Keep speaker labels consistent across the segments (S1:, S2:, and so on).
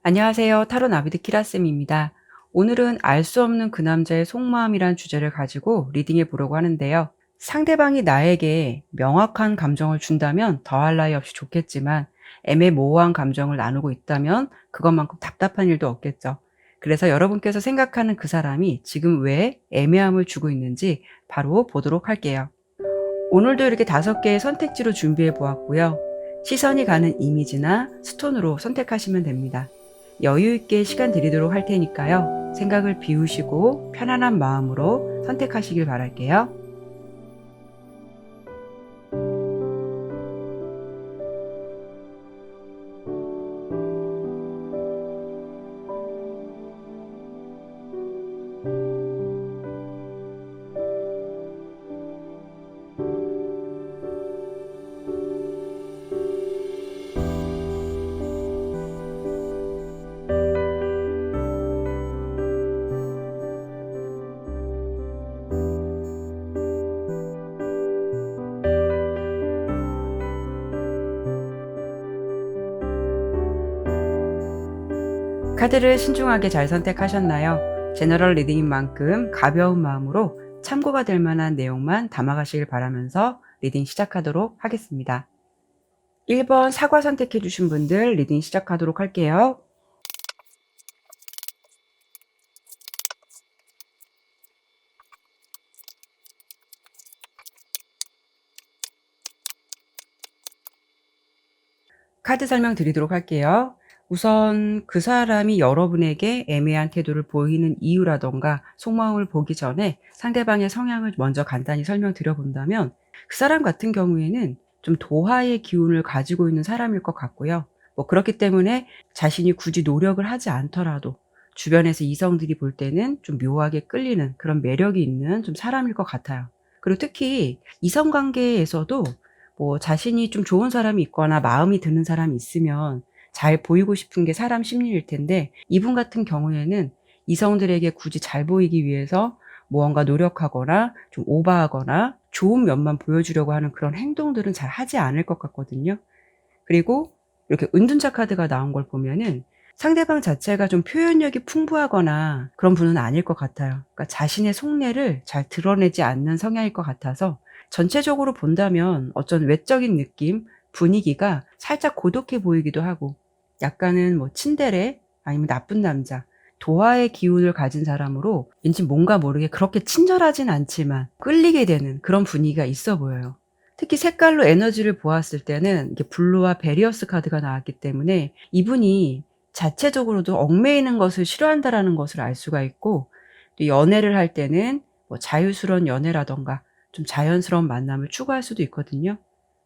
S1: 안녕하세요. 타로 나비드 키라쌤입니다. 오늘은 알 수 없는 그 남자의 속마음이란 주제를 가지고 리딩해 보려고 하는데요. 상대방이 나에게 명확한 감정을 준다면 더할 나위 없이 좋겠지만 애매모호한 감정을 나누고 있다면 그것만큼 답답한 일도 없겠죠. 그래서 여러분께서 생각하는 그 사람이 지금 왜 애매함을 주고 있는지 바로 보도록 할게요. 오늘도 이렇게 5개의 선택지로 준비해 보았고요. 시선이 가는 이미지나 스톤으로 선택하시면 됩니다. 여유 있게 시간 드리도록 할 테니까요. 생각을 비우시고 편안한 마음으로 선택하시길 바랄게요. 카드를 신중하게 잘 선택하셨나요? 제너럴 리딩인 만큼 가벼운 마음으로 참고가 될 만한 내용만 담아가시길 바라면서 리딩 시작하도록 하겠습니다. 1번 사과 선택해 주신 분들 리딩 시작하도록 할게요. 카드 설명 드리도록 할게요. 우선 그 사람이 여러분에게 애매한 태도를 보이는 이유라던가 속마음을 보기 전에 상대방의 성향을 먼저 간단히 설명드려 본다면 그 사람 같은 경우에는 좀 도하의 기운을 가지고 있는 사람일 것 같고요. 그렇기 때문에 자신이 굳이 노력을 하지 않더라도 주변에서 이성들이 볼 때는 좀 묘하게 끌리는 그런 매력이 있는 좀 사람일 것 같아요. 그리고 특히 이성관계에서도 자신이 좀 좋은 사람이 있거나 마음이 드는 사람이 있으면 잘 보이고 싶은 게 사람 심리일 텐데 이분 같은 경우에는 이성들에게 굳이 잘 보이기 위해서 무언가 노력하거나 좀 오버하거나 좋은 면만 보여주려고 하는 그런 행동들은 잘 하지 않을 것 같거든요. 그리고 이렇게 은둔자 카드가 나온 걸 보면은 상대방 자체가 좀 표현력이 풍부하거나 그런 분은 아닐 것 같아요. 그러니까 자신의 속내를 잘 드러내지 않는 성향일 것 같아서 전체적으로 본다면 어쩐 외적인 느낌, 분위기가 살짝 고독해 보이기도 하고 약간은 츤데레 아니면 나쁜 남자, 도화의 기운을 가진 사람으로 왠지 뭔가 모르게 그렇게 친절하진 않지만 끌리게 되는 그런 분위기가 있어 보여요. 특히 색깔로 에너지를 보았을 때는 이게 블루와 베리어스 카드가 나왔기 때문에 이분이 자체적으로도 얽매이는 것을 싫어한다라는 것을 알 수가 있고 또 연애를 할 때는 자유스러운 연애라던가 좀 자연스러운 만남을 추구할 수도 있거든요.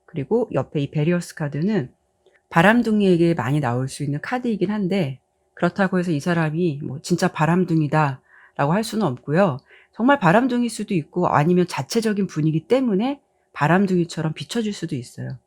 S1: 그리고 옆에 이 베리어스 카드는 바람둥이에게 많이 나올 수 있는 카드이긴 한데 그렇다고 해서 이 사람이 진짜 바람둥이다 라고 할 수는 없고요. 정말 바람둥이일 수도 있고 아니면 자체적인 분위기 때문에 바람둥이처럼 비춰질 수도 있어요.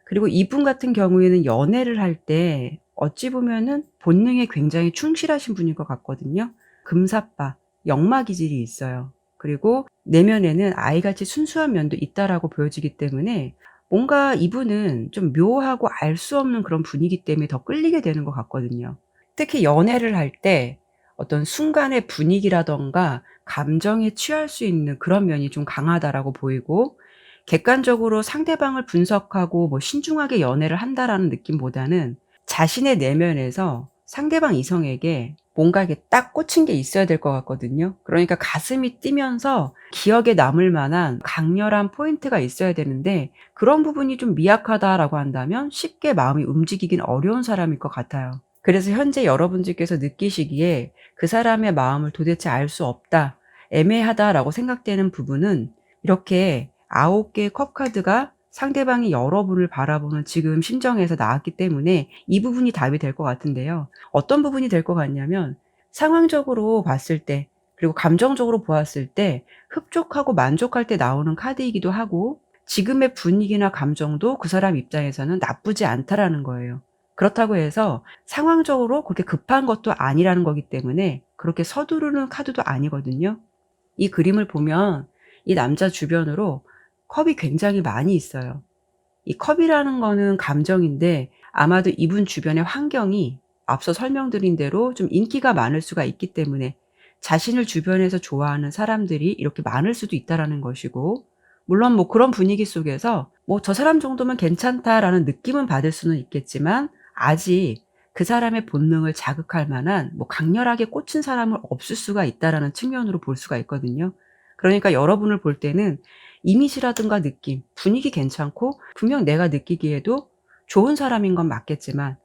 S1: 그리고 이분 같은 경우에는 연애를 할 때 어찌 보면은 본능에 굉장히 충실하신 분인 것 같거든요. 금사빠, 역마 기질이 있어요. 그리고 내면에는 아이같이 순수한 면도 있다라고 보여지기 때문에 뭔가 이분은 좀 묘하고 알 수 없는 그런 분위기 때문에 더 끌리게 되는 것 같거든요. 특히 연애를 할 때 어떤 순간의 분위기라던가 감정에 취할 수 있는 그런 면이 좀 강하다라고 보이고 객관적으로 상대방을 분석하고 신중하게 연애를 한다라는 느낌보다는 자신의 내면에서 상대방 이성에게 뭔가 이렇게 딱 꽂힌 게 있어야 될 것 같거든요. 그러니까 가슴이 뛰면서 기억에 남을 만한 강렬한 포인트가 있어야 되는데 그런 부분이 좀 미약하다라고 한다면 쉽게 마음이 움직이긴 어려운 사람일 것 같아요. 그래서 현재 여러분들께서 느끼시기에 그 사람의 마음을 도대체 알 수 없다, 애매하다라고 생각되는 부분은 이렇게 9개의 컵 카드가 상대방이 여러분을 바라보는 지금 심정에서 나왔기 때문에 이 부분이 답이 될 것 같은데요. 어떤 부분이 될 것 같냐면 상황적으로 봤을 때 그리고 감정적으로 보았을 때 흡족하고 만족할 때 나오는 카드이기도 하고 지금의 분위기나 감정도 그 사람 입장에서는 나쁘지 않다라는 거예요. 그렇다고 해서 상황적으로 그렇게 급한 것도 아니라는 거기 때문에 그렇게 서두르는 카드도 아니거든요. 이 그림을 보면 이 남자 주변으로 컵이 굉장히 많이 있어요. 이 컵이라는 거는 감정인데 아마도 이분 주변의 환경이 앞서 설명드린 대로 좀 인기가 많을 수가 있기 때문에 자신을 주변에서 좋아하는 사람들이 이렇게 많을 수도 있다라는 것이고, 물론 뭐 그런 분위기 속에서 뭐 '저 사람 정도면 괜찮다.'라는 느낌은 받을 수는 있겠지만 아직 그 사람의 본능을 자극할 만한 뭐 강렬하게 꽂힌 사람은 없을 수가 있다라는 측면으로 볼 수가 있거든요. 그러니까 여러분을 볼 때는 이미지라든가 느낌, 분위기 괜찮고 분명 내가 느끼기에도 좋은 사람인 건 맞겠지만,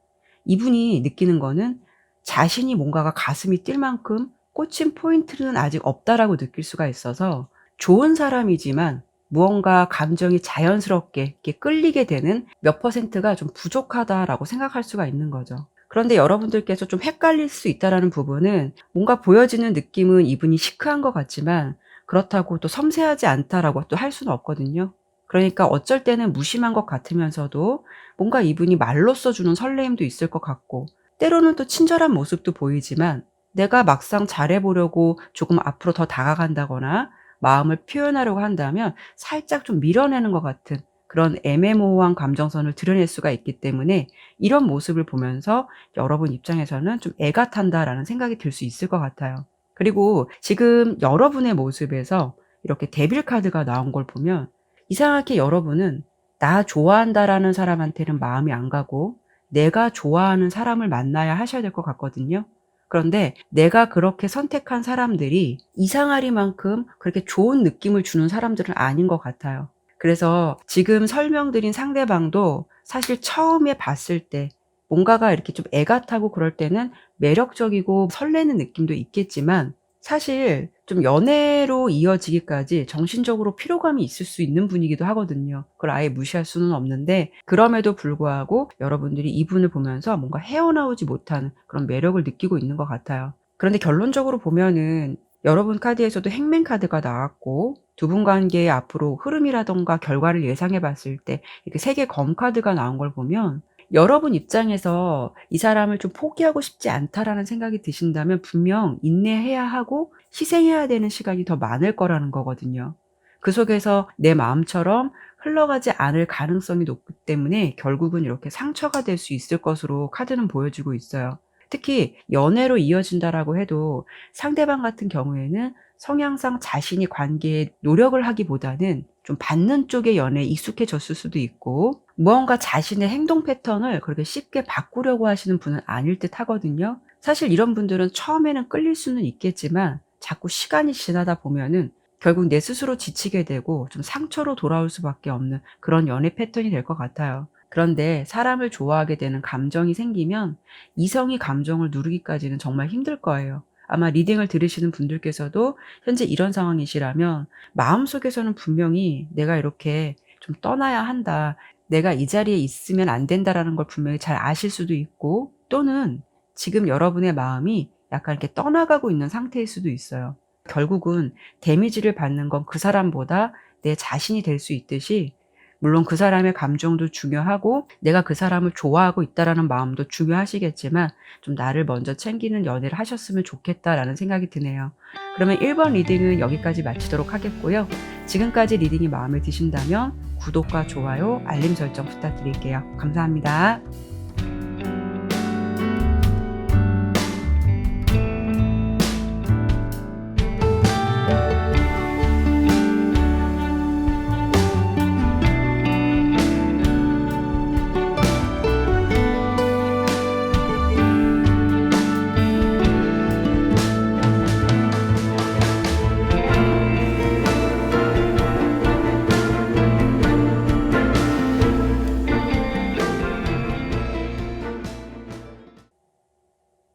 S1: 이분이 느끼는 거는 자신이 뭔가가 가슴이 뛸 만큼 꽂힌 포인트는 아직 없다라고 느낄 수가 있어서 좋은 사람이지만 무언가 감정이 자연스럽게 이렇게 끌리게 되는 몇 퍼센트가 좀 부족하다라고 생각할 수가 있는 거죠. 그런데 여러분들께서 좀 헷갈릴 수 있다라는 부분은, 뭔가 보여지는 느낌은 이분이 시크한 것 같지만 그렇다고 또 섬세하지 않다라고 또 할 수는 없거든요. 그러니까 어쩔 때는 무심한 것 같으면서도 뭔가 이분이 말로써 주는 설레임도 있을 것 같고, 때로는 또 친절한 모습도 보이지만 내가 막상 잘해 보려고 조금 앞으로 더 다가간다거나 마음을 표현하려고 한다면 살짝 좀 밀어내는 것 같은 그런 애매모호한 감정선을 드러낼 수가 있기 때문에, 이런 모습을 보면서 여러분 입장에서는 좀 '애가 탄다.'라는 생각이 들 수 있을 것 같아요. 그리고 지금 여러분의 모습에서 이렇게 데빌 카드가 나온 걸 보면, 이상하게 여러분은 '나 좋아한다.'라는 사람한테는 마음이 안 가고 내가 좋아하는 사람을 만나야 하셔야 될 것 같거든요. 그런데 내가 그렇게 선택한 사람들이 이상하리만큼 그렇게 좋은 느낌을 주는 사람들은 아닌 것 같아요. 그래서 지금 설명드린 상대방도 사실 처음에 봤을 때 뭔가가 이렇게 좀 애가 타고 그럴 때는 매력적이고 설레는 느낌도 있겠지만, 사실 좀 연애로 이어지기까지 정신적으로 피로감이 있을 수 있는 분이기도 하거든요. 그걸 아예 무시할 수는 없는데, 그럼에도 불구하고 여러분들이 이분을 보면서 뭔가 헤어나오지 못하는 그런 매력을 느끼고 있는 것 같아요. 그런데 결론적으로 보면은 여러분 카드에서도 행맨 카드가 나왔고, 두 분 관계의 앞으로 흐름이라든가 결과를 예상해 봤을 때 이렇게 3개 검 카드가 나온 걸 보면, 여러분 입장에서 '이 사람을 좀 포기하고 싶지 않다.'라는 생각이 드신다면 분명 인내해야 하고 희생해야 되는 시간이 더 많을 거라는 거거든요. 그 속에서 내 마음처럼 흘러가지 않을 가능성이 높기 때문에 결국은 이렇게 상처가 될 수 있을 것으로 카드는 보여지고 있어요. 특히 연애로 이어진다라고 해도 상대방 같은 경우에는 성향상 자신이 관계에 노력을 하기보다는 좀 받는 쪽의 연애에 익숙해졌을 수도 있고, 무언가 자신의 행동 패턴을 그렇게 쉽게 바꾸려고 하시는 분은 아닐 듯 하거든요. 사실 이런 분들은 처음에는 끌릴 수는 있겠지만 자꾸 시간이 지나다 보면은 결국 내 스스로 지치게 되고 좀 상처로 돌아올 수밖에 없는 그런 연애 패턴이 될 것 같아요. 그런데 사람을 좋아하게 되는 감정이 생기면 이성이 감정을 누르기까지는 정말 힘들 거예요. 아마 리딩을 들으시는 분들께서도 현재 이런 상황이시라면 마음속에서는 분명히 '내가 이렇게 좀 떠나야 한다. 내가 이 자리에 있으면 안 된다.'라는 걸 분명히 잘 아실 수도 있고, 또는 지금 여러분의 마음이 약간 이렇게 떠나가고 있는 상태일 수도 있어요. 결국은 데미지를 받는 건 그 사람보다 내 자신이 될 수 있듯이, 물론 그 사람의 감정도 중요하고 내가 그 사람을 좋아하고 있다라는 마음도 중요하시겠지만, 좀 '나를 먼저 챙기는 연애를 하셨으면 좋겠다.'라는 생각이 드네요. 그러면 1번 리딩은 여기까지 마치도록 하겠고요. 지금까지 리딩이 마음에 드신다면 구독과 좋아요, 알림 설정 부탁드릴게요. 감사합니다.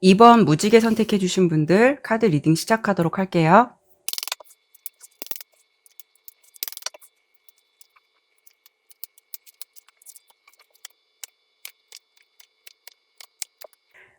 S1: 이번 무지개 선택해 주신 분들 카드 리딩 시작하도록 할게요.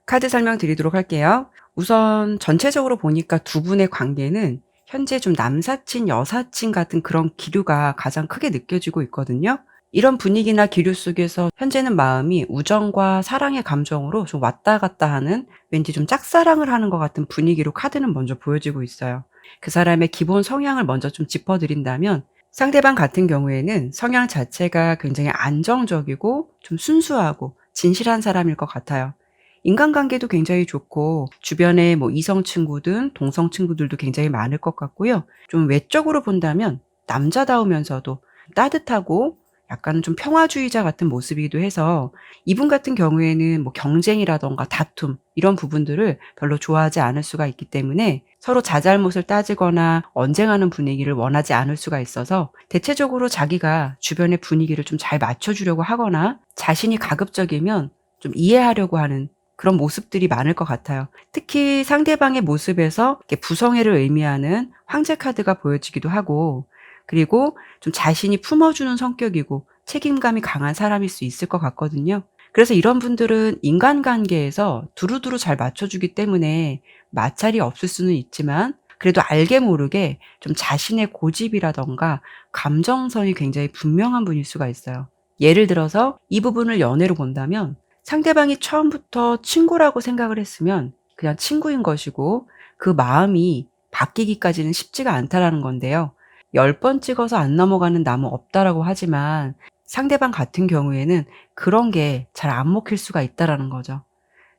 S1: 카드 설명드리도록 할게요. 우선 전체적으로 보니까 두 분의 관계는 현재 좀 남사친, 여사친 같은 그런 기류가 가장 크게 느껴지고 있거든요. 이런 분위기나 기류 속에서 현재는 마음이 우정과 사랑의 감정으로 좀 왔다 갔다 하는, 왠지 좀 짝사랑을 하는 것 같은 분위기로 카드는 먼저 보여지고 있어요. 그 사람의 기본 성향을 먼저 좀 짚어드린다면, 상대방 같은 경우에는 성향 자체가 굉장히 안정적이고 좀 순수하고 진실한 사람일 것 같아요. 인간관계도 굉장히 좋고 주변에 뭐 이성 친구든 동성 친구들도 굉장히 많을 것 같고요. 좀 외적으로 본다면 남자다우면서도 따뜻하고 약간은 좀 평화주의자 같은 모습이기도 해서 이분 같은 경우에는 뭐 경쟁이라든가 다툼 이런 부분들을 별로 좋아하지 않을 수가 있기 때문에 서로 자잘못을 따지거나 언쟁하는 분위기를 원하지 않을 수가 있어서 대체적으로 자기가 주변의 분위기를 좀 잘 맞춰주려고 하거나 자신이 가급적이면 좀 이해하려고 하는 그런 모습들이 많을 것 같아요. 특히 상대방의 모습에서 이렇게 부성애를 의미하는 황제 카드가 보여지기도 하고, 그리고 좀 자신이 품어주는 성격이고 책임감이 강한 사람일 수 있을 것 같거든요. 그래서 이런 분들은 인간관계에서 두루두루 잘 맞춰주기 때문에 마찰이 없을 수는 있지만 그래도 알게 모르게 좀 자신의 고집이라던가 감정선이 굉장히 분명한 분일 수가 있어요. 예를 들어서 이 부분을 연애로 본다면 상대방이 처음부터 친구라고 생각을 했으면 그냥 친구인 것이고 그 마음이 바뀌기까지는 쉽지가 않다라는 건데요. 10번 찍어서 안 넘어가는 나무 없다라고 하지만 상대방 같은 경우에는 그런 게 잘 안 먹힐 수가 있다라는 거죠.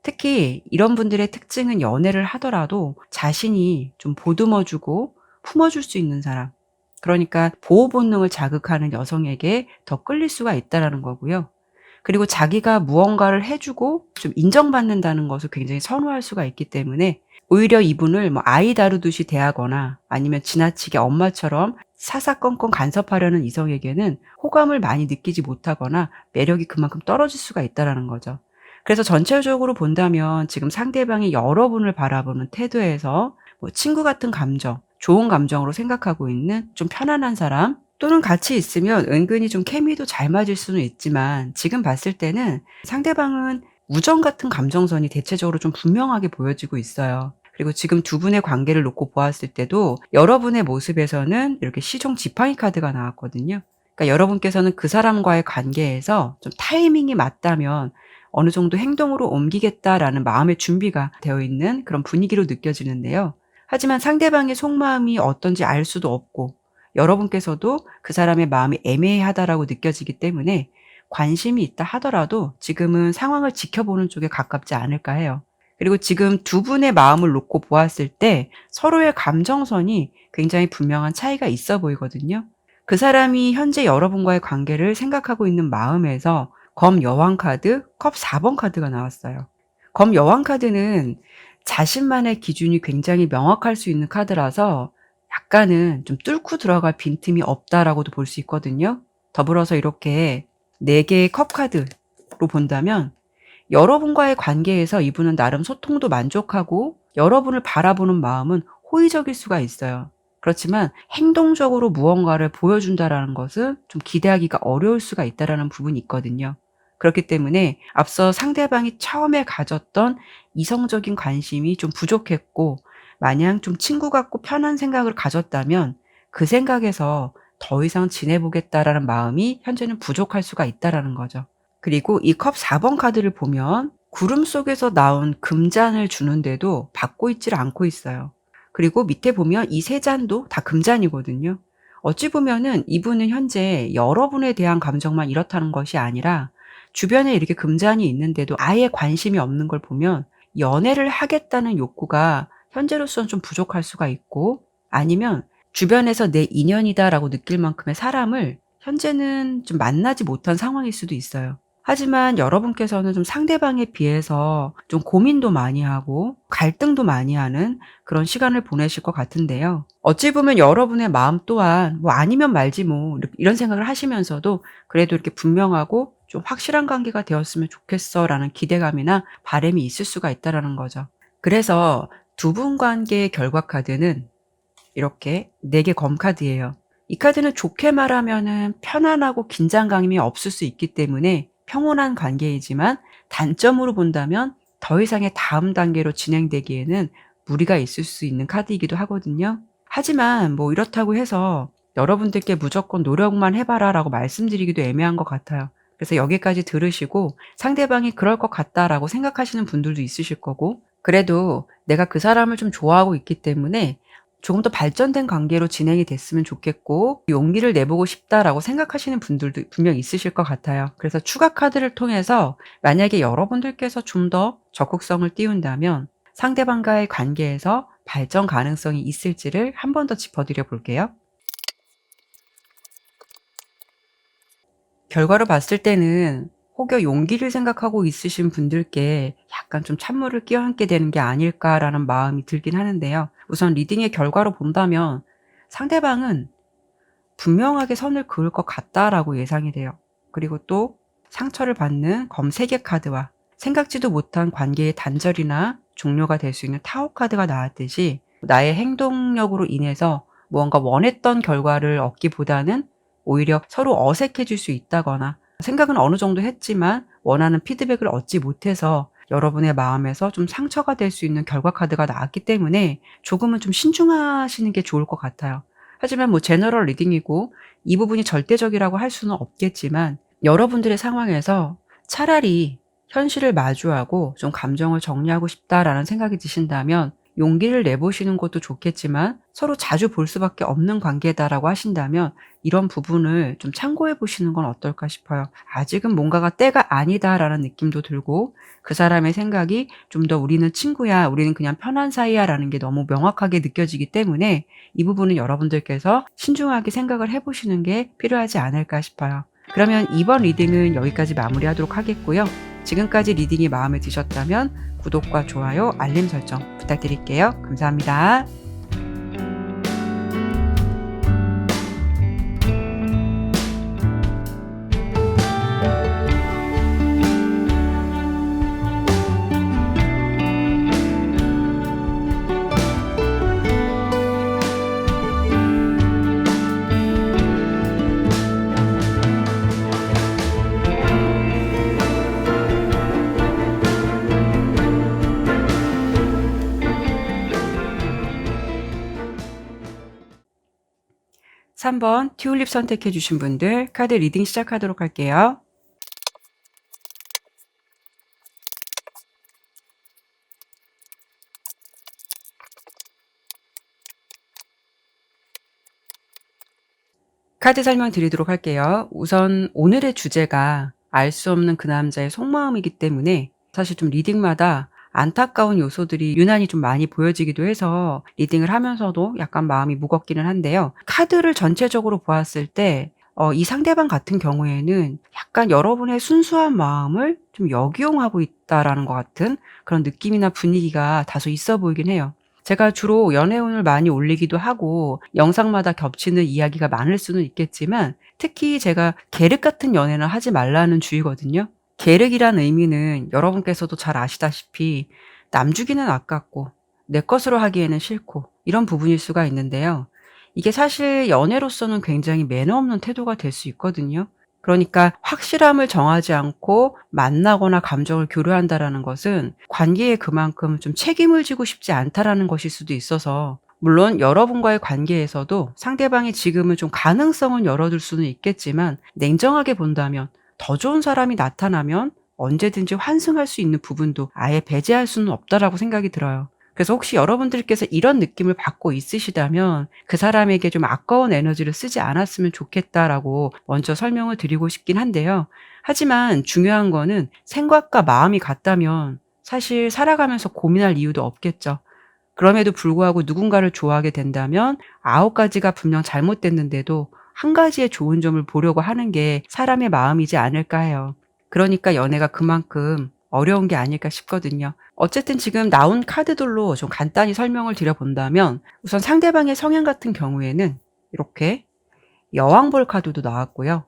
S1: 특히 이런 분들의 특징은 연애를 하더라도 자신이 좀 보듬어주고 품어줄 수 있는 사람, 그러니까 보호 본능을 자극하는 여성에게 더 끌릴 수가 있다라는 거고요. 그리고 자기가 무언가를 해주고 좀 인정받는다는 것을 굉장히 선호할 수가 있기 때문에 오히려 이분을 뭐 아이 다루듯이 대하거나 아니면 지나치게 엄마처럼 사사건건 간섭하려는 이성에게는 호감을 많이 느끼지 못하거나 매력이 그만큼 떨어질 수가 있다라는 거죠. 그래서 전체적으로 본다면 지금 상대방이 여러분을 바라보는 태도에서 뭐 친구 같은 감정, 좋은 감정으로 생각하고 있는 좀 편안한 사람, 또는 같이 있으면 은근히 좀 케미도 잘 맞을 수는 있지만 지금 봤을 때는 상대방은 우정 같은 감정선이 대체적으로 좀 분명하게 보여지고 있어요. 그리고 지금 두 분의 관계를 놓고 보았을 때도 여러분의 모습에서는 이렇게 시종 지팡이 카드가 나왔거든요. 그러니까 여러분께서는 그 사람과의 관계에서 좀 타이밍이 맞다면 어느 정도 행동으로 옮기겠다라는 마음의 준비가 되어 있는 그런 분위기로 느껴지는데요. 하지만 상대방의 속마음이 어떤지 알 수도 없고 여러분께서도 그 사람의 마음이 애매하다라고 느껴지기 때문에 관심이 있다 하더라도 지금은 상황을 지켜보는 쪽에 가깝지 않을까 해요. 그리고 지금 두 분의 마음을 놓고 보았을 때 서로의 감정선이 굉장히 분명한 차이가 있어 보이거든요. 그 사람이 현재 여러분과의 관계를 생각하고 있는 마음에서 검 여왕 카드, 컵 4번 카드가 나왔어요. 검 여왕 카드는 자신만의 기준이 굉장히 명확할 수 있는 카드라서 약간은 좀 뚫고 들어갈 빈틈이 없다라고도 볼 수 있거든요. 더불어서 이렇게 4개의 컵 카드로 본다면 여러분과의 관계에서 이분은 나름 소통도 만족하고 여러분을 바라보는 마음은 호의적일 수가 있어요. 그렇지만 행동적으로 무언가를 보여준다라는 것은 좀 기대하기가 어려울 수가 있다라는 부분이 있거든요. 그렇기 때문에 앞서 상대방이 처음에 가졌던 이성적인 관심이 좀 부족했고 마냥 좀 친구 같고 편한 생각을 가졌다면 그 생각에서 더 이상 지내보겠다라는 마음이 현재는 부족할 수가 있다라는 거죠. 그리고 이 컵 4번 카드를 보면 구름 속에서 나온 금잔을 주는데도 받고 있지를 않고 있어요. 그리고 밑에 보면 이 세 잔도 다 금잔이거든요. 어찌 보면은 이분은 현재 여러분에 대한 감정만 이렇다는 것이 아니라 주변에 이렇게 금잔이 있는데도 아예 관심이 없는 걸 보면 연애를 하겠다는 욕구가 현재로서는 좀 부족할 수가 있고 아니면 주변에서 내 인연이다라고 느낄 만큼의 사람을 현재는 좀 만나지 못한 상황일 수도 있어요. 하지만 여러분께서는 좀 상대방에 비해서 좀 고민도 많이 하고 갈등도 많이 하는 그런 시간을 보내실 것 같은데요. 어찌 보면 여러분의 마음 또한 뭐 아니면 말지 뭐 이런 생각을 하시면서도 그래도 이렇게 분명하고 좀 확실한 관계가 되었으면 좋겠어라는 기대감이나 바람이 있을 수가 있다라는 거죠. 그래서 두 분 관계의 결과 카드는 이렇게 4개 검 카드예요. 이 카드는 좋게 말하면은 편안하고 긴장감이 없을 수 있기 때문에 평온한 관계이지만 단점으로 본다면 더 이상의 다음 단계로 진행되기에는 무리가 있을 수 있는 카드이기도 하거든요. 하지만 뭐 이렇다고 해서 여러분들께 무조건 노력만 해봐라라고 말씀드리기도 애매한 것 같아요. 그래서 여기까지 들으시고 상대방이 그럴 것 같다라고 생각하시는 분들도 있으실 거고 그래도 내가 그 사람을 좀 좋아하고 있기 때문에 조금 더 발전된 관계로 진행이 됐으면 좋겠고 용기를 내보고 싶다라고 생각하시는 분들도 분명 있으실 것 같아요. 그래서 추가 카드를 통해서 만약에 여러분들께서 좀 더 적극성을 띄운다면 상대방과의 관계에서 발전 가능성이 있을지를 한 번 더 짚어드려 볼게요. 결과로 봤을 때는 혹여 용기를 생각하고 있으신 분들께 약간 좀 찬물을 끼얹게 되는 게 아닐까라는 마음이 들긴 하는데요. 우선 리딩의 결과로 본다면 상대방은 분명하게 선을 그을 것 같다라고 예상이 돼요. 그리고 또 상처를 받는 검 3개 카드와 생각지도 못한 관계의 단절이나 종료가 될 수 있는 타워 카드가 나왔듯이 나의 행동력으로 인해서 무언가 원했던 결과를 얻기보다는 오히려 서로 어색해질 수 있다거나 생각은 어느 정도 했지만 원하는 피드백을 얻지 못해서 여러분의 마음에서 좀 상처가 될 수 있는 결과 카드가 나왔기 때문에 조금은 좀 신중하시는 게 좋을 것 같아요. 하지만 뭐 제너럴 리딩이고 이 부분이 절대적이라고 할 수는 없겠지만 여러분들의 상황에서 차라리 현실을 마주하고 좀 감정을 정리하고 싶다라는 생각이 드신다면 용기를 내보시는 것도 좋겠지만 서로 자주 볼 수밖에 없는 관계다라고 하신다면 이런 부분을 좀 참고해 보시는 건 어떨까 싶어요. 아직은 뭔가가 때가 아니다라는 느낌도 들고 그 사람의 생각이 좀 더 우리는 친구야, 우리는 그냥 편한 사이야라는 게 너무 명확하게 느껴지기 때문에 이 부분은 여러분들께서 신중하게 생각을 해보시는 게 필요하지 않을까 싶어요. 그러면 이번 리딩은 여기까지 마무리하도록 하겠고요. 지금까지 리딩이 마음에 드셨다면 구독과 좋아요, 알림 설정 부탁드릴게요. 감사합니다. 3번 튤립 선택해 주신 분들 카드 리딩 시작하도록 할게요. 카드 설명 드리도록 할게요. 우선 오늘의 주제가 알 수 없는 그 남자의 속마음이기 때문에 사실 좀 리딩마다 안타까운 요소들이 유난히 좀 많이 보여지기도 해서 리딩을 하면서도 약간 마음이 무겁기는 한데요. 카드를 전체적으로 보았을 때 이 상대방 같은 경우에는 약간 여러분의 순수한 마음을 좀 역이용하고 있다라는 것 같은 그런 느낌이나 분위기가 다소 있어 보이긴 해요. 제가 주로 연애운을 많이 올리기도 하고 영상마다 겹치는 이야기가 많을 수는 있겠지만 특히 제가 계륵 같은 연애는 하지 말라는 주의거든요. 계륵이란 의미는 여러분께서도 잘 아시다시피 남 주기는 아깝고 내 것으로 하기에는 싫고 이런 부분일 수가 있는데요. 이게 사실 연애로서는 굉장히 매너 없는 태도가 될 수 있거든요. 그러니까 확실함을 정하지 않고 만나거나 감정을 교류한다라는 것은 관계에 그만큼 좀 책임을 지고 싶지 않다라는 것일 수도 있어서 물론 여러분과의 관계에서도 상대방이 지금은 좀 가능성은 열어둘 수는 있겠지만 냉정하게 본다면 더 좋은 사람이 나타나면 언제든지 환승할 수 있는 부분도 아예 배제할 수는 없다라고 생각이 들어요. 그래서 혹시 여러분들께서 이런 느낌을 받고 있으시다면 그 사람에게 좀 아까운 에너지를 쓰지 않았으면 좋겠다라고 먼저 설명을 드리고 싶긴 한데요. 하지만 중요한 거는 생각과 마음이 같다면 사실 살아가면서 고민할 이유도 없겠죠. 그럼에도 불구하고 누군가를 좋아하게 된다면 9가지가 분명 잘못됐는데도 한 가지의 좋은 점을 보려고 하는 게 사람의 마음이지 않을까 해요. 그러니까 연애가 그만큼 어려운 게 아닐까 싶거든요. 어쨌든 지금 나온 카드들로 좀 간단히 설명을 드려본다면 우선 상대방의 성향 같은 경우에는 이렇게 여왕볼 카드도 나왔고요.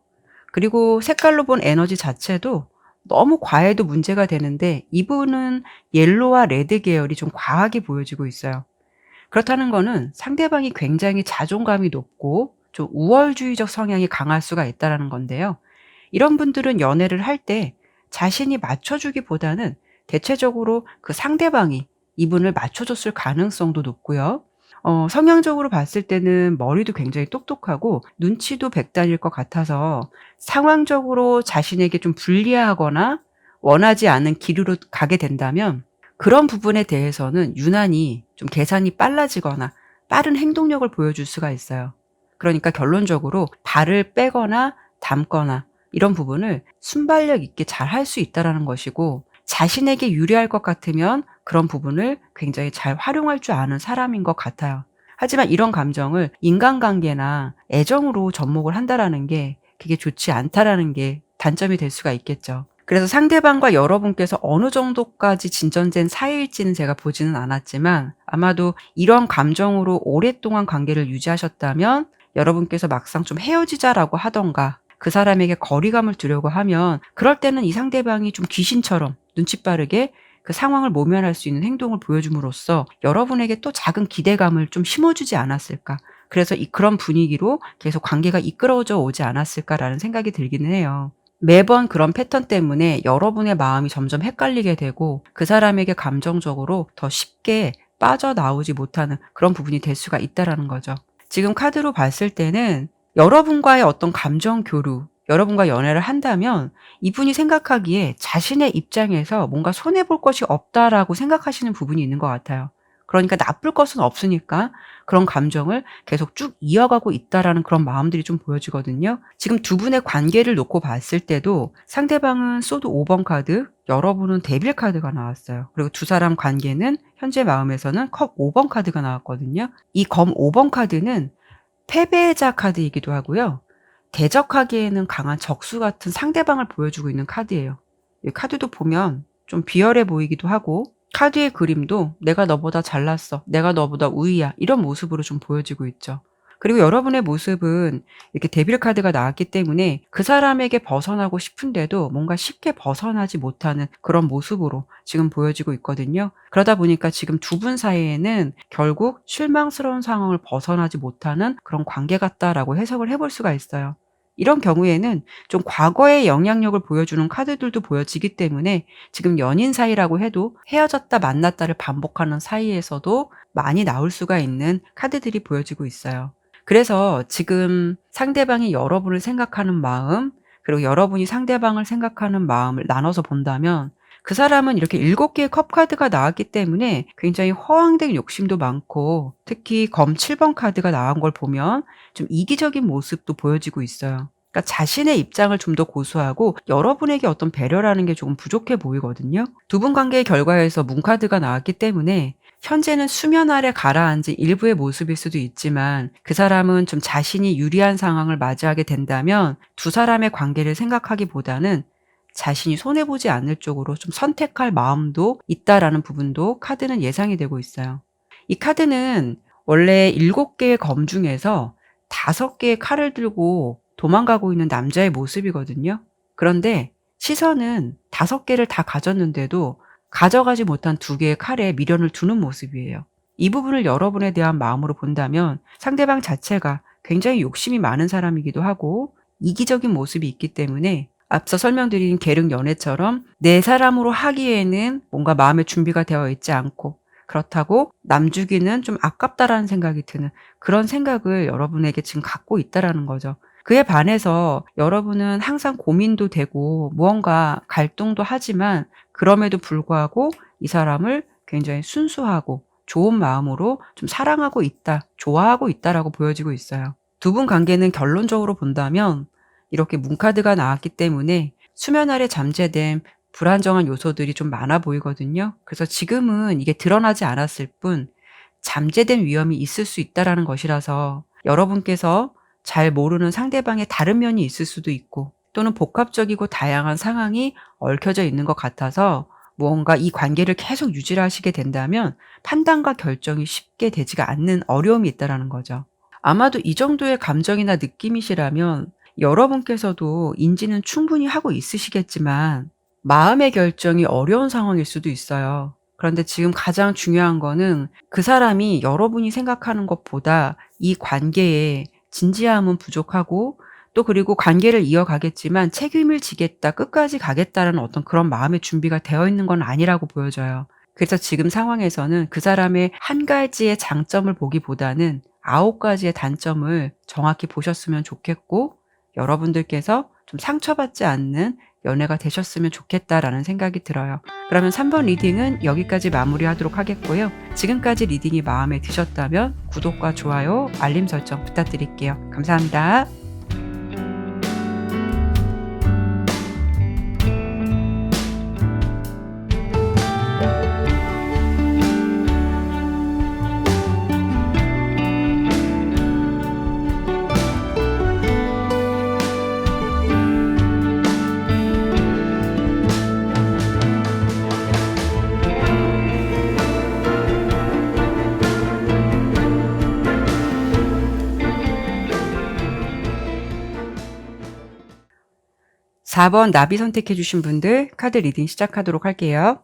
S1: 그리고 색깔로 본 에너지 자체도 너무 과해도 문제가 되는데 이분은 옐로와 레드 계열이 좀 과하게 보여지고 있어요. 그렇다는 거는 상대방이 굉장히 자존감이 높고 좀 우월주의적 성향이 강할 수가 있다는 건데요. 이런 분들은 연애를 할 때 자신이 맞춰주기보다는 대체적으로 그 상대방이 이분을 맞춰줬을 가능성도 높고요. 성향적으로 봤을 때는 머리도 굉장히 똑똑하고 눈치도 백단일 것 같아서 상황적으로 자신에게 좀 불리하거나 원하지 않은 기류로 가게 된다면 그런 부분에 대해서는 유난히 좀 계산이 빨라지거나 빠른 행동력을 보여줄 수가 있어요. 그러니까 결론적으로 발을 빼거나 담거나 이런 부분을 순발력 있게 잘 할 수 있다라는 것이고, 자신에게 유리할 것 같으면 그런 부분을 굉장히 잘 활용할 줄 아는 사람인 것 같아요. 하지만 이런 감정을 인간관계나 애정으로 접목을 한다라는 게 그게 좋지 않다라는 게 단점이 될 수가 있겠죠. 그래서 상대방과 여러분께서 어느 정도까지 진전된 사이일지는 제가 보지는 않았지만, 아마도 이런 감정으로 오랫동안 관계를 유지하셨다면 여러분께서 막상 좀 헤어지자라고 하던가 그 사람에게 거리감을 두려고 하면, 그럴 때는 이 상대방이 좀 귀신처럼 눈치 빠르게 그 상황을 모면할 수 있는 행동을 보여줌으로써 여러분에게 또 작은 기대감을 좀 심어주지 않았을까. 그래서 그런 분위기로 계속 관계가 이끌어져 오지 않았을까라는 생각이 들기는 해요. 매번 그런 패턴 때문에 여러분의 마음이 점점 헷갈리게 되고 그 사람에게 감정적으로 더 쉽게 빠져나오지 못하는 그런 부분이 될 수가 있다라는 거죠. 지금 카드로 봤을 때는 여러분과의 어떤 감정 교류, 여러분과 연애를 한다면 이분이 생각하기에 자신의 입장에서 뭔가 손해볼 것이 없다라고 생각하시는 부분이 있는 것 같아요. 그러니까 나쁠 것은 없으니까 그런 감정을 계속 쭉 이어가고 있다라는 그런 마음들이 좀 보여지거든요. 지금 두 분의 관계를 놓고 봤을 때도 상대방은 소드 5번 카드, 여러분은 데빌 카드가 나왔어요. 그리고 두 사람 관계는 현재 마음에서는 컵 5번 카드가 나왔거든요. 이 검 5번 카드는 패배자 카드이기도 하고요. 대적하기에는 강한 적수 같은 상대방을 보여주고 있는 카드예요. 이 카드도 보면 좀 비열해 보이기도 하고, 카드의 그림도 내가 너보다 잘났어, 내가 너보다 우위야, 이런 모습으로 좀 보여지고 있죠. 그리고 여러분의 모습은 이렇게 데빌 카드가 나왔기 때문에 그 사람에게 벗어나고 싶은데도 뭔가 쉽게 벗어나지 못하는 그런 모습으로 지금 보여지고 있거든요. 그러다 보니까 지금 두 분 사이에는 결국 실망스러운 상황을 벗어나지 못하는 그런 관계 같다라고 해석을 해볼 수가 있어요. 이런 경우에는 좀 과거의 영향력을 보여주는 카드들도 보여지기 때문에 지금 연인 사이라고 해도 헤어졌다 만났다를 반복하는 사이에서도 많이 나올 수가 있는 카드들이 보여지고 있어요. 그래서 지금 상대방이 여러분을 생각하는 마음, 그리고 여러분이 상대방을 생각하는 마음을 나눠서 본다면, 그 사람은 이렇게 7개의 컵 카드가 나왔기 때문에 굉장히 허황된 욕심도 많고, 특히 검 7번 카드가 나온 걸 보면 좀 이기적인 모습도 보여지고 있어요. 그러니까 자신의 입장을 좀 더 고수하고 여러분에게 어떤 배려라는 게 조금 부족해 보이거든요. 두 분 관계의 결과에서 문 카드가 나왔기 때문에 현재는 수면 아래 가라앉은 일부의 모습일 수도 있지만, 그 사람은 좀 자신이 유리한 상황을 맞이하게 된다면 두 사람의 관계를 생각하기보다는 자신이 손해보지 않을 쪽으로 좀 선택할 마음도 있다라는 부분도 카드는 예상이 되고 있어요. 이 카드는 원래 7개의 검 중에서 5개의 칼을 들고 도망가고 있는 남자의 모습이거든요. 그런데 시선은 5개를 다 가졌는데도 가져가지 못한 2개의 칼에 미련을 두는 모습이에요. 이 부분을 여러분에 대한 마음으로 본다면 상대방 자체가 굉장히 욕심이 많은 사람이기도 하고 이기적인 모습이 있기 때문에, 앞서 설명드린 계륵 연애처럼 내 사람으로 하기에는 뭔가 마음의 준비가 되어 있지 않고, 그렇다고 남 주기는 좀 아깝다라는 생각이 드는 그런 생각을 여러분에게 지금 갖고 있다라는 거죠. 그에 반해서 여러분은 항상 고민도 되고 무언가 갈등도 하지만 그럼에도 불구하고 이 사람을 굉장히 순수하고 좋은 마음으로 좀 사랑하고 있다, 좋아하고 있다라고 보여지고 있어요. 두 분 관계는 결론적으로 본다면 이렇게 문카드가 나왔기 때문에 수면 아래 잠재된 불안정한 요소들이 좀 많아 보이거든요. 그래서 지금은 이게 드러나지 않았을 뿐 잠재된 위험이 있을 수 있다라는 것이라서, 여러분께서 잘 모르는 상대방의 다른 면이 있을 수도 있고, 또는 복합적이고 다양한 상황이 얽혀져 있는 것 같아서 무언가 이 관계를 계속 유지를 하시게 된다면 판단과 결정이 쉽게 되지가 않는 어려움이 있다라는 거죠. 아마도 이 정도의 감정이나 느낌이시라면 여러분께서도 인지는 충분히 하고 있으시겠지만 마음의 결정이 어려운 상황일 수도 있어요. 그런데 지금 가장 중요한 거는 그 사람이 여러분이 생각하는 것보다 이 관계에 진지함은 부족하고, 또 그리고 관계를 이어가겠지만 책임을 지겠다, 끝까지 가겠다는 어떤 그런 마음의 준비가 되어 있는 건 아니라고 보여져요. 그래서 지금 상황에서는 그 사람의 한 가지의 장점을 보기보다는 9가지의 단점을 정확히 보셨으면 좋겠고, 여러분들께서 좀 상처받지 않는 연애가 되셨으면 좋겠다라는 생각이 들어요. 그러면 3번 리딩은 여기까지 마무리하도록 하겠고요. 지금까지 리딩이 마음에 드셨다면 구독과 좋아요, 알림 설정 부탁드릴게요. 감사합니다. 4번 나비 선택해 주신 분들 카드 리딩 시작하도록 할게요.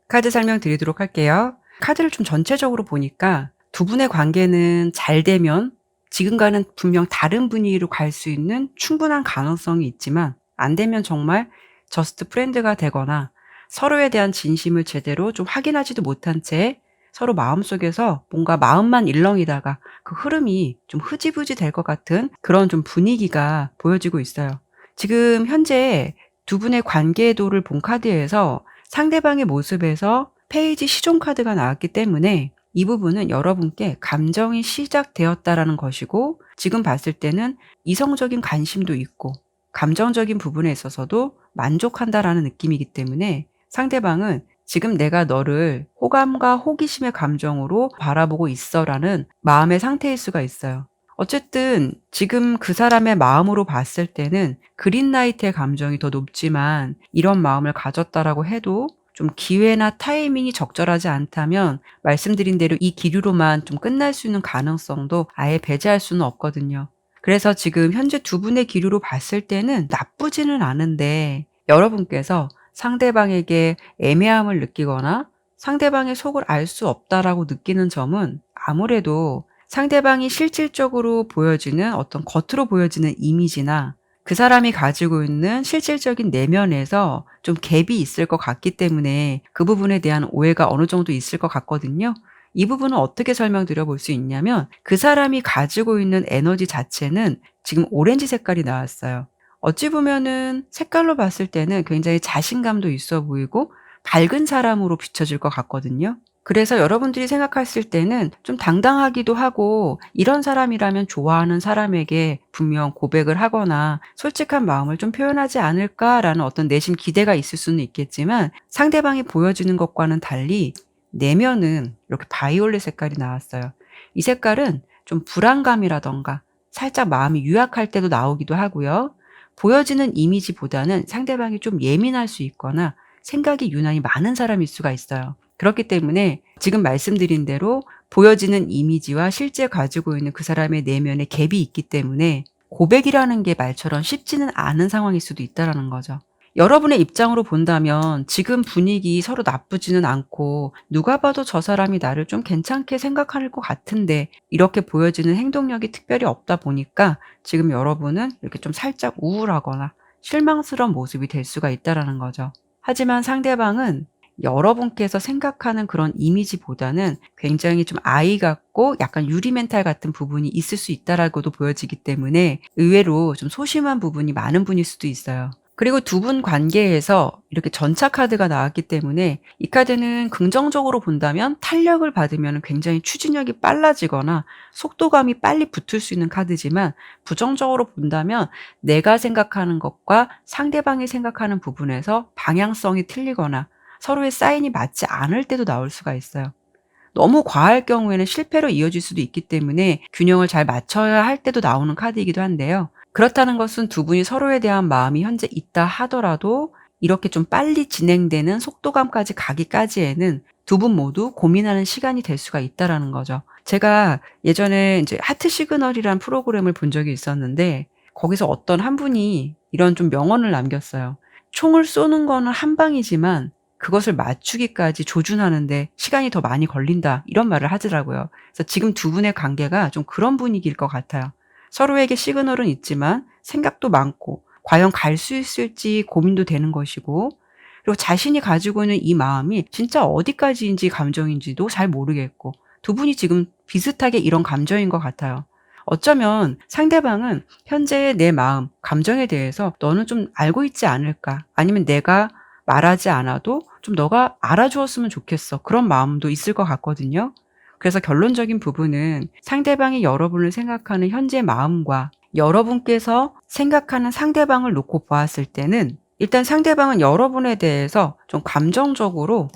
S1: 카드 설명드리도록 할게요. 카드를 좀 전체적으로 보니까 두 분의 관계는 잘 되면 지금과는 분명 다른 분위기로 갈 수 있는 충분한 가능성이 있지만 안 되면 정말 저스트 프렌드가 되거나 서로에 대한 진심을 제대로 좀 확인하지도 못한 채 서로 마음속에서 뭔가 마음만 일렁이다가 그 흐름이 좀 흐지부지 될 것 같은 그런 좀 분위기가 보여지고 있어요. 지금 현재 두 분의 관계도를 본 카드에서 상대방의 모습에서 페이지 시종 카드가 나왔기 때문에 이 부분은 여러분께 감정이 시작되었다라는 것이고 지금 봤을 때는 이성적인 관심도 있고 감정적인 부분에 있어서도 만족한다라는 느낌이기 때문에 상대방은 지금 내가 너를 호감과 호기심의 감정으로 바라보고 있어라는 마음의 상태일 수가 있어요. 어쨌든 지금 그 사람의 마음으로 봤을 때는 그린라이트의 감정이 더 높지만 이런 마음을 가졌다라고 해도 좀 기회나 타이밍이 적절하지 않다면 말씀드린 대로 이 기류로만 좀 끝날 수 있는 가능성도 아예 배제할 수는 없거든요. 그래서 지금 현재 두 분의 기류로 봤을 때는 나쁘지는 않은데 여러분께서 상대방에게 애매함을 느끼거나 상대방의 속을 알 수 없다라고 느끼는 점은 아무래도 상대방이 실질적으로 보여지는 어떤 겉으로 보여지는 이미지나 그 사람이 가지고 있는 실질적인 내면에서 좀 갭이 있을 것 같기 때문에 그 부분에 대한 오해가 어느 정도 있을 것 같거든요. 이 부분은 어떻게 설명드려 볼 수 있냐면 그 사람이 가지고 있는 에너지 자체는 지금 오렌지 색깔이 나왔어요. 어찌 보면은 색깔로 봤을 때는 굉장히 자신감도 있어 보이고 밝은 사람으로 비춰질 것 같거든요. 그래서 여러분들이 생각했을 때는 좀 당당하기도 하고 이런 사람이라면 좋아하는 사람에게 분명 고백을 하거나 솔직한 마음을 좀 표현하지 않을까라는 어떤 내심 기대가 있을 수는 있겠지만 상대방이 보여주는 것과는 달리 내면은 이렇게 바이올렛 색깔이 나왔어요. 이 색깔은 좀 불안감이라던가 살짝 마음이 유약할 때도 나오기도 하고요. 보여지는 이미지보다는 상대방이 좀 예민할 수 있거나 생각이 유난히 많은 사람일 수가 있어요. 그렇기 때문에 지금 말씀드린 대로 보여지는 이미지와 실제 가지고 있는 그 사람의 내면의 갭이 있기 때문에 고백이라는 게 말처럼 쉽지는 않은 상황일 수도 있다는 거죠. 여러분의 입장으로 본다면 지금 분위기 서로 나쁘지는 않고 누가 봐도 저 사람이 나를 좀 괜찮게 생각할 것 같은데 이렇게 보여지는 행동력이 특별히 없다 보니까 지금 여러분은 이렇게 좀 살짝 우울하거나 실망스러운 모습이 될 수가 있다는 거죠. 하지만 상대방은 여러분께서 생각하는 그런 이미지보다는 굉장히 좀 아이 같고 약간 유리 멘탈 같은 부분이 있을 수 있다라고도 보여지기 때문에 의외로 좀 소심한 부분이 많은 분일 수도 있어요. 그리고 두 분 관계에서 이렇게 전차 카드가 나왔기 때문에 이 카드는 긍정적으로 본다면 탄력을 받으면 굉장히 추진력이 빨라지거나 속도감이 빨리 붙을 수 있는 카드지만 부정적으로 본다면 내가 생각하는 것과 상대방이 생각하는 부분에서 방향성이 틀리거나 서로의 사인이 맞지 않을 때도 나올 수가 있어요. 너무 과할 경우에는 실패로 이어질 수도 있기 때문에 균형을 잘 맞춰야 할 때도 나오는 카드이기도 한데요. 그렇다는 것은 두 분이 서로에 대한 마음이 현재 있다 하더라도 이렇게 좀 빨리 진행되는 속도감까지 가기까지에는 두 분 모두 고민하는 시간이 될 수가 있다라는 거죠. 제가 예전에 이제 하트 시그널이란 프로그램을 본 적이 있었는데 거기서 어떤 한 분이 이런 좀 명언을 남겼어요. 총을 쏘는 거는 한 방이지만 그것을 맞추기까지 조준하는데 시간이 더 많이 걸린다. 이런 말을 하더라고요. 그래서 지금 두 분의 관계가 좀 그런 분위기일 것 같아요. 서로에게 시그널은 있지만 생각도 많고 과연 갈 수 있을지 고민도 되는 것이고 그리고 자신이 가지고 있는 이 마음이 진짜 어디까지인지 감정인지도 잘 모르겠고 두 분이 지금 비슷하게 이런 감정인 것 같아요. 어쩌면 상대방은 현재의 내 마음, 감정에 대해서 너는 좀 알고 있지 않을까? 아니면 내가 말하지 않아도 좀 너가 알아주었으면 좋겠어. 그런 마음도 있을 것 같거든요. 그래서 결론적인 부분은 상대방이 여러분을 생각하는 현재 마음과 여러분께서 생각하는 상대방을 놓고 보았을 때는 일단 상대방은 여러분에 대해서 좀 감정적으로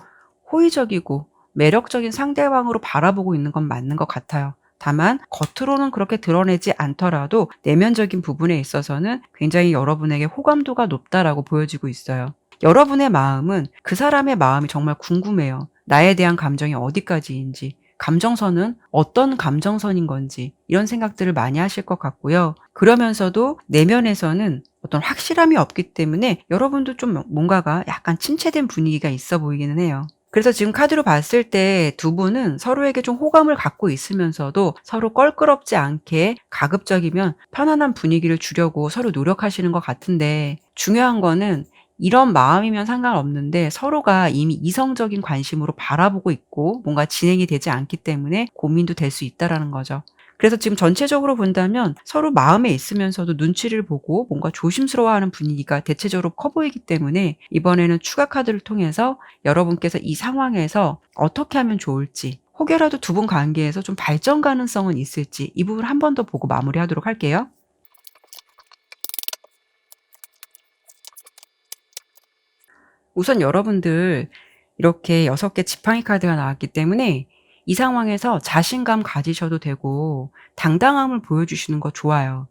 S1: 호의적이고 매력적인 상대방으로 바라보고 있는 건 맞는 것 같아요. 다만 겉으로는 그렇게 드러내지 않더라도 내면적인 부분에 있어서는 굉장히 여러분에게 호감도가 높다라고 보여지고 있어요. 여러분의 마음은 그 사람의 마음이 정말 궁금해요. 나에 대한 감정이 어디까지인지, 감정선은 어떤 감정선인 건지 이런 생각들을 많이 하실 것 같고요. 그러면서도 내면에서는 어떤 확실함이 없기 때문에 여러분도 좀 뭔가가 약간 침체된 분위기가 있어 보이기는 해요. 그래서 지금 카드로 봤을 때 두 분은 서로에게 좀 호감을 갖고 있으면서도 서로 껄끄럽지 않게 가급적이면 편안한 분위기를 주려고 서로 노력하시는 것 같은데 중요한 거는 이런 마음이면 상관없는데 서로가 이미 이성적인 관심으로 바라보고 있고 뭔가 진행이 되지 않기 때문에 고민도 될 수 있다라는 거죠. 그래서 지금 전체적으로 본다면 서로 마음에 있으면서도 눈치를 보고 뭔가 조심스러워하는 분위기가 대체적으로 커 보이기 때문에 이번에는 추가 카드를 통해서 여러분께서 이 상황에서 어떻게 하면 좋을지 혹여라도 두 분 관계에서 좀 발전 가능성은 있을지 이 부분 한 번 더 보고 마무리하도록 할게요. 우선 여러분들 이렇게 6개 지팡이 카드가 나왔기 때문에 이 상황에서 자신감 가지셔도 되고 당당함을 보여주시는 거 좋아요.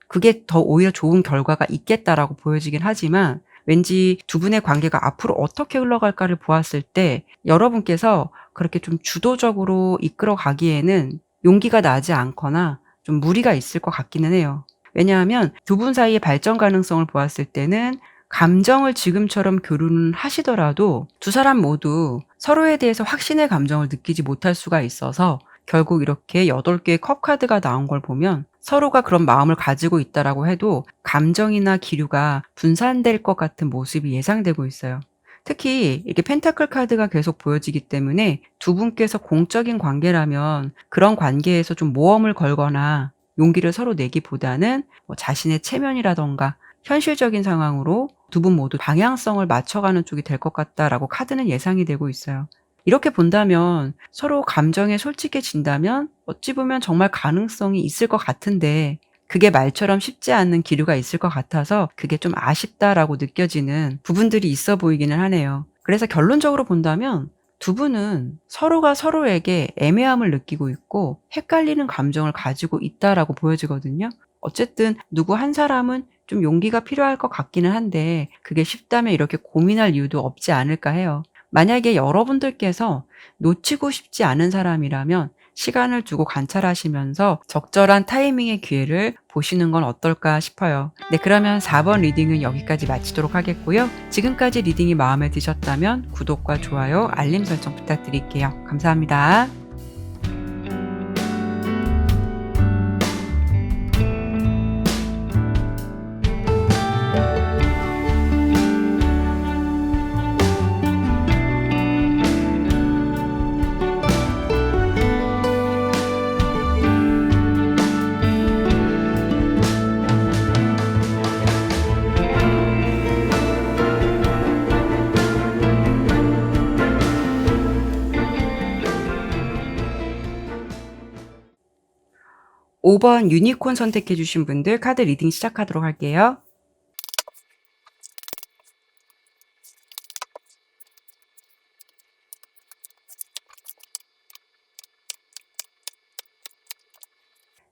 S1: 그게 더 오히려 좋은 결과가 있겠다라고 보여지긴 하지만 왠지 두 분의 관계가 앞으로 어떻게 흘러갈까를 보았을 때 여러분께서 그렇게 좀 주도적으로 이끌어 가기에는 용기가 나지 않거나 좀 무리가 있을 것 같기는 해요. 왜냐하면 두 분 사이의 발전 가능성을 보았을 때는 감정을 지금처럼 교류는 하시더라도 두 사람 모두 서로에 대해서 확신의 감정을 느끼지 못할 수가 있어서 결국 이렇게 8개의 컵 카드가 나온 걸 보면 서로가 그런 마음을 가지고 있다라고 해도 감정이나 기류가 분산될 것 같은 모습이 예상되고 있어요. 특히 이렇게 펜타클 카드가 계속 보여지기 때문에 두 분께서 공적인 관계라면 그런 관계에서 좀 모험을 걸거나 용기를 서로 내기보다는 뭐 자신의 체면이라던가 현실적인 상황으로 두 분 모두 방향성을 맞춰가는 쪽이 될 것 같다라고 카드는 예상이 되고 있어요. 이렇게 본다면 서로 감정에 솔직해진다면 어찌 보면 정말 가능성이 있을 것 같은데 그게 말처럼 쉽지 않은 기류가 있을 것 같아서 그게 좀 아쉽다라고 느껴지는 부분들이 있어 보이기는 하네요. 그래서 결론적으로 본다면 두 분은 서로가 서로에게 애매함을 느끼고 있고 헷갈리는 감정을 가지고 있다라고 보여지거든요. 어쨌든 누구 한 사람은 좀 용기가 필요할 것 같기는 한데 그게 쉽다면 이렇게 고민할 이유도 없지 않을까 해요. 만약에 여러분들께서 놓치고 싶지 않은 사람이라면 시간을 두고 관찰하시면서 적절한 타이밍의 기회를 보시는 건 어떨까 싶어요. 네, 그러면 4번 리딩은 여기까지 마치도록 하겠고요. 지금까지 리딩이 마음에 드셨다면 구독과 좋아요, 알림 설정 부탁드릴게요. 감사합니다. 5번 유니콘 선택해 주신 분들 카드 리딩 시작하도록 할게요.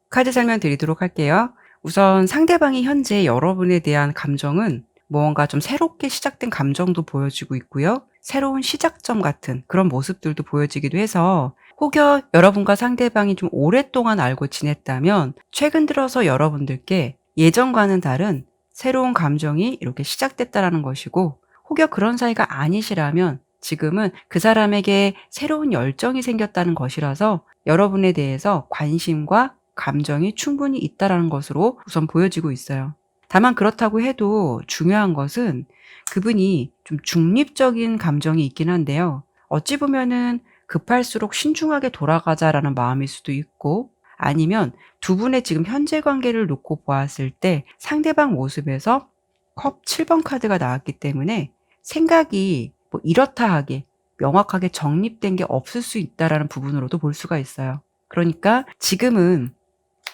S1: 카드 설명드리도록 할게요. 우선 상대방이 현재 여러분에 대한 감정은 무언가 좀 새롭게 시작된 감정도 보여지고 있고요. 새로운 시작점 같은 그런 모습들도 보여지기도 해서 혹여 여러분과 상대방이 좀 오랫동안 알고 지냈다면 최근 들어서 여러분들께 예전과는 다른 새로운 감정이 이렇게 시작됐다라는 것이고 혹여 그런 사이가 아니시라면 지금은 그 사람에게 새로운 열정이 생겼다는 것이라서 여러분에 대해서 관심과 감정이 충분히 있다라는 것으로 우선 보여지고 있어요. 다만 그렇다고 해도 중요한 것은 그분이 좀 중립적인 감정이 있긴 한데요. 어찌 보면은 급할수록 신중하게 돌아가자라는 마음일 수도 있고, 아니면 두 분의 지금 현재 관계를 놓고 보았을 때 상대방 모습에서 컵 7번 카드가 나왔기 때문에 생각이 뭐 이렇다 하게 명확하게 정립된 게 없을 수 있다라는 부분으로도 볼 수가 있어요. 그러니까 지금은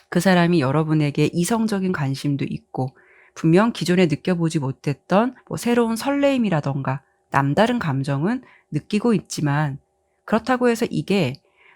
S1: 그 사람이 여러분에게 이성적인 관심도 있고, 분명 기존에 느껴보지 못했던 뭐 새로운 설레임이라던가 남다른 감정은 느끼고 있지만, 그렇다고 해서 이게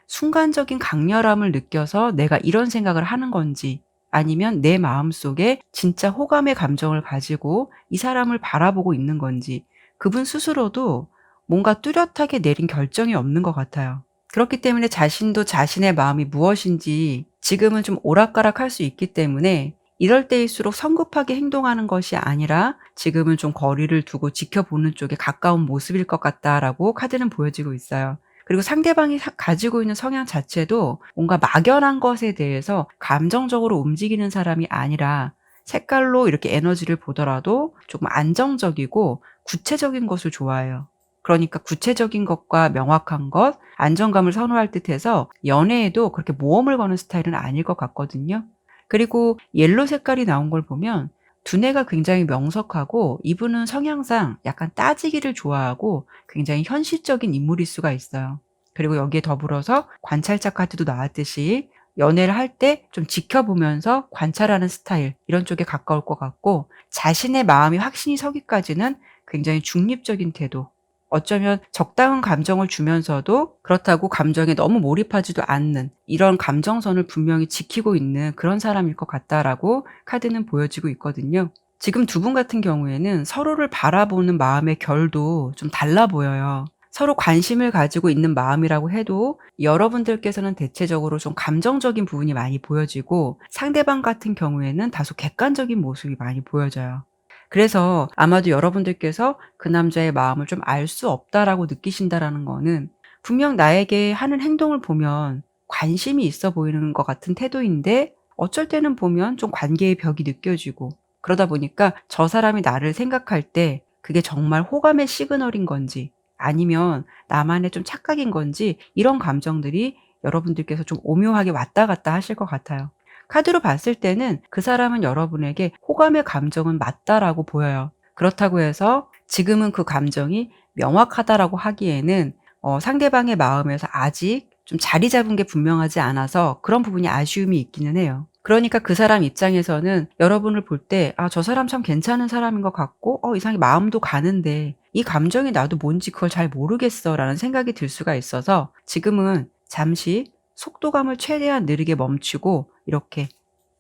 S1: 순간적인 강렬함을 느껴서 내가 이런 생각을 하는 건지, 아니면 내 마음속에 진짜 호감의 감정을 가지고 이 사람을 바라보고 있는 건지, 그분 스스로도 뭔가 뚜렷하게 내린 결정이 없는 것 같아요. 그렇기 때문에 자신도 자신의 마음이 무엇인지 지금은 좀 오락가락할 수 있기 때문에, 이럴 때일수록 성급하게 행동하는 것이 아니라 지금은 좀 거리를 두고 지켜보는 쪽에 가까운 모습일 것 같다라고 카드는 보여지고 있어요. 그리고 상대방이 가지고 있는 성향 자체도 뭔가 막연한 것에 대해서 감정적으로 움직이는 사람이 아니라, 색깔로 이렇게 에너지를 보더라도 조금 안정적이고 구체적인 것을 좋아해요. 그러니까 구체적인 것과 명확한 것, 안정감을 선호할 듯해서 연애에도 그렇게 모험을 거는 스타일은 아닐 것 같거든요. 그리고 옐로 색깔이 나온 걸 보면 두뇌가 굉장히 명석하고, 이분은 성향상 약간 따지기를 좋아하고 굉장히 현실적인 인물일 수가 있어요. 그리고 여기에 더불어서 관찰자 카드도 나왔듯이 연애를 할 때 좀 지켜보면서 관찰하는 스타일, 이런 쪽에 가까울 것 같고, 자신의 마음이 확신이 서기까지는 굉장히 중립적인 태도, 어쩌면 적당한 감정을 주면서도 그렇다고 감정에 너무 몰입하지도 않는, 이런 감정선을 분명히 지키고 있는 그런 사람일 것 같다라고 카드는 보여지고 있거든요. 지금 두 분 같은 경우에는 서로를 바라보는 마음의 결도 좀 달라 보여요. 서로 관심을 가지고 있는 마음이라고 해도 여러분들께서는 대체적으로 좀 감정적인 부분이 많이 보여지고, 상대방 같은 경우에는 다소 객관적인 모습이 많이 보여져요. 그래서 아마도 여러분들께서 그 남자의 마음을 좀 알 수 없다라고 느끼신다라는 거는, 분명 나에게 하는 행동을 보면 관심이 있어 보이는 것 같은 태도인데, 어쩔 때는 보면 좀 관계의 벽이 느껴지고, 그러다 보니까 저 사람이 나를 생각할 때 그게 정말 호감의 시그널인 건지 아니면 나만의 좀 착각인 건지, 이런 감정들이 여러분들께서 좀 오묘하게 왔다 갔다 하실 것 같아요. 카드로 봤을 때는 그 사람은 여러분에게 호감의 감정은 맞다라고 보여요. 그렇다고 해서 지금은 그 감정이 명확하다라고 하기에는 상대방의 마음에서 아직 좀 자리 잡은 게 분명하지 않아서 그런 부분이 아쉬움이 있기는 해요. 그러니까 그 사람 입장에서는 여러분을 볼 때, 아, 저 사람 참 괜찮은 사람인 것 같고, 이상하게 마음도 가는데 이 감정이 나도 뭔지 그걸 잘 모르겠어 라는 생각이 들 수가 있어서, 지금은 잠시 속도감을 최대한 느리게 멈추고 이렇게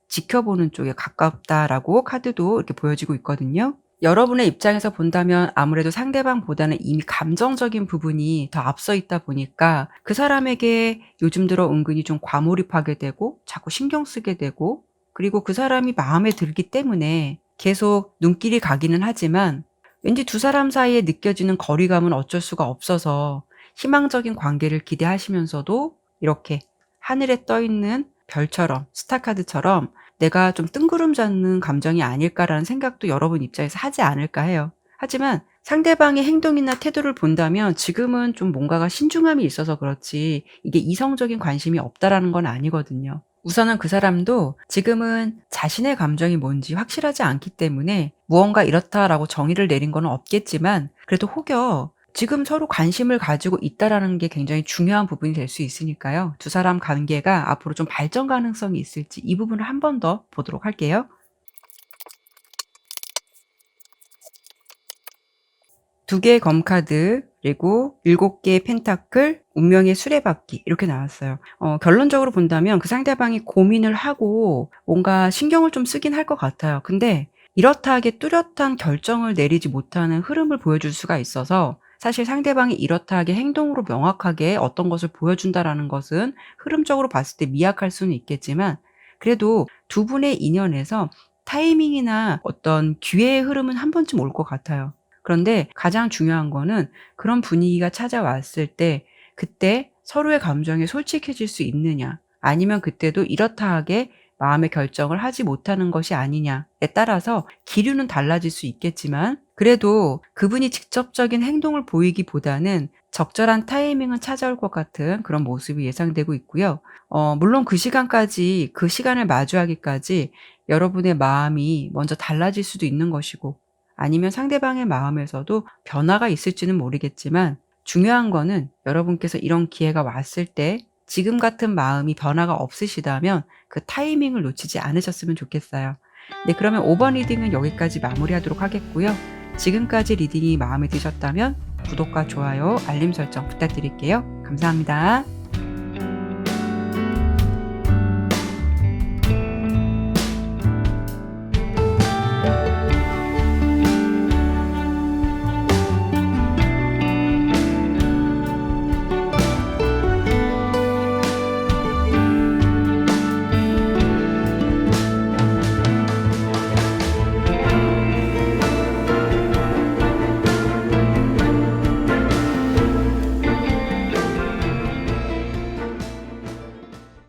S1: 지켜보는 쪽에 가깝다라고 카드도 이렇게 보여지고 있거든요. 여러분의 입장에서 본다면 아무래도 상대방보다는 이미 감정적인 부분이 더 앞서 있다 보니까 그 사람에게 요즘 들어 은근히 좀 과몰입하게 되고 자꾸 신경 쓰게 되고, 그리고 그 사람이 마음에 들기 때문에 계속 눈길이 가기는 하지만, 왠지 두 사람 사이에 느껴지는 거리감은 어쩔 수가 없어서 희망적인 관계를 기대하시면서도 이렇게 하늘에 떠 있는 별처럼, 스타카드처럼 내가 좀 뜬구름 잡는 감정이 아닐까라는 생각도 여러분 입장에서 하지 않을까 해요. 하지만 상대방의 행동이나 태도를 본다면 지금은 좀 뭔가가 신중함이 있어서 그렇지, 이게 이성적인 관심이 없다라는 건 아니거든요. 우선은 그 사람도 지금은 자신의 감정이 뭔지 확실하지 않기 때문에 무언가 이렇다라고 정의를 내린 건 없겠지만, 그래도 혹여 지금 서로 관심을 가지고 있다라는 게 굉장히 중요한 부분이 될 수 있으니까요. 두 사람 관계가 앞으로 좀 발전 가능성이 있을지, 이 부분을 한 번 더 보도록 할게요. 두 개의 검카드, 그리고 7개의 펜타클, 운명의 수레바퀴, 이렇게 나왔어요. 결론적으로 본다면 그 상대방이 고민을 하고 뭔가 신경을 좀 쓰긴 할 것 같아요. 근데 이렇다 하게 뚜렷한 결정을 내리지 못하는 흐름을 보여줄 수가 있어서, 사실 상대방이 이렇다 하게 행동으로 명확하게 어떤 것을 보여준다라는 것은 흐름적으로 봤을 때 미약할 수는 있겠지만, 그래도 두 분의 인연에서 타이밍이나 어떤 기회의 흐름은 한 번쯤 올 것 같아요. 그런데 가장 중요한 거는 그런 분위기가 찾아왔을 때 그때 서로의 감정에 솔직해질 수 있느냐, 아니면 그때도 이렇다 하게 마음의 결정을 하지 못하는 것이 아니냐에 따라서 기류는 달라질 수 있겠지만 그래도 그분이 직접적인 행동을 보이기보다는 적절한 타이밍은 찾아올 것 같은 그런 모습이 예상되고 있고요. 물론 그 시간까지 그 시간을 마주하기까지 여러분의 마음이 먼저 달라질 수도 있는 것이고 아니면 상대방의 마음에서도 변화가 있을지는 모르겠지만 중요한 거는 여러분께서 이런 기회가 왔을 때 지금 같은 마음이 변화가 없으시다면 그 타이밍을 놓치지 않으셨으면 좋겠어요. 네, 그러면 5번 리딩은 여기까지 마무리하도록 하겠고요. 지금까지 리딩이 마음에 드셨다면 구독과 좋아요, 알림 설정 부탁드릴게요. 감사합니다.